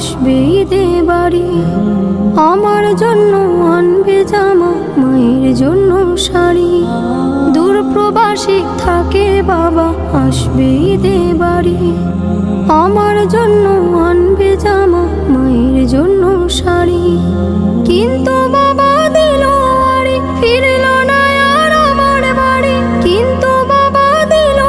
আসবে ঈদে বাড়ি। আমার জন্য আনবে জামা, মায়ের জন্য শাড়ি। দূর প্রবাসী থাকে বাবা, আসবে ঈদে বাড়ি। আমার জন্য আনবে জামা, মায়ের জন্য শাড়ি। কিন্তু বাবা দিল আড়ি, ফিরল না আর আমার বাড়ি। কিন্তু বাবা দিল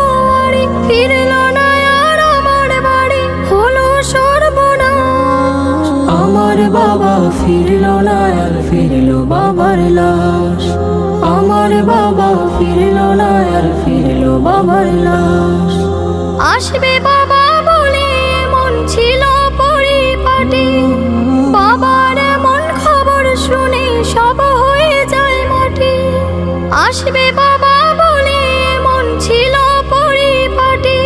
আড়ি, ফিরল না আর আমার বাড়ি। হলো সর্বনাশ, আমার বাবা ফিরল না আর ফিরল বাবার লাশ। আমার বাবা ফিরল না আর ফিরল বাবার লাশ। আসবে বাবা বলে এমন ছিল পরিপাটি। বাবার এমন খবর শুনে সব হয়ে যায় মাটি। আসবে বাবা বলে এমন ছিল পরিপাটি।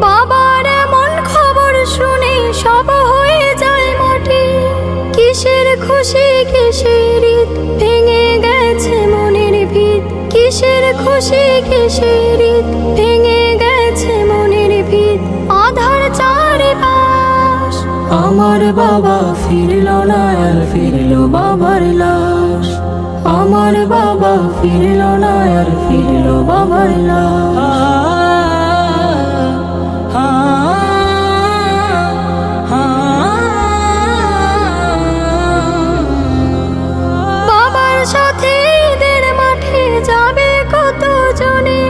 বাবার এমন খবর শুনে সব হয়ে যায় মাটি। কিসের খুশি কিসের ঈদ, ভেঙে গেছে মনের ভিত। কিসের খুশি কিসের ঈদ, ভেঙে গেছে মনের ভিত। আধার চারিপাশ, আমার বাবা ফিরল না আর ফিরল বাবার লাশ। আমার বাবা ফিরল না আর ফিরল বাবার লাশ। বাবার সাথে ঈদের মাঠে যাবে কত জনে।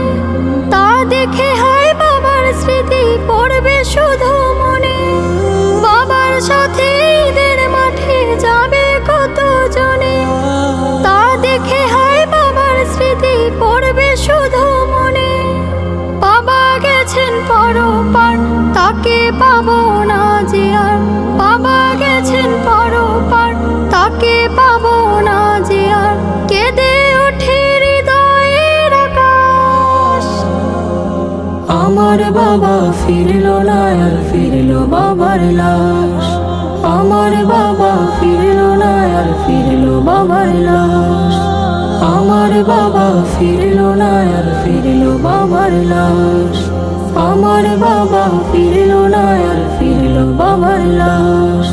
তা দেখে হয় বাবার স্মৃতি পড়বে শুধু মনে। বাবার সাথে ঈদের মাঠে যাবে কত জনে। তা দেখে হয় বাবার স্মৃতি পড়বে শুধু মনে। বাবা গেছেন পরপার, তাকে পাবো না যে আর। বাবা গেছেন পরপার, তাকে পাবো না যে আর। কেঁদে ওঠে হৃদয়ের আকাশ, আমার বাবা ফিরল না আর ফিরল বাবার লাশ। আমার বাবা ফিরল না আর ফিরল বাবার লাশ। আমার বাবা ফিরল না আর ফিরল বাবার লাশ। আমার বাবা ফিরল না আর ফিরল বাবার লাশ।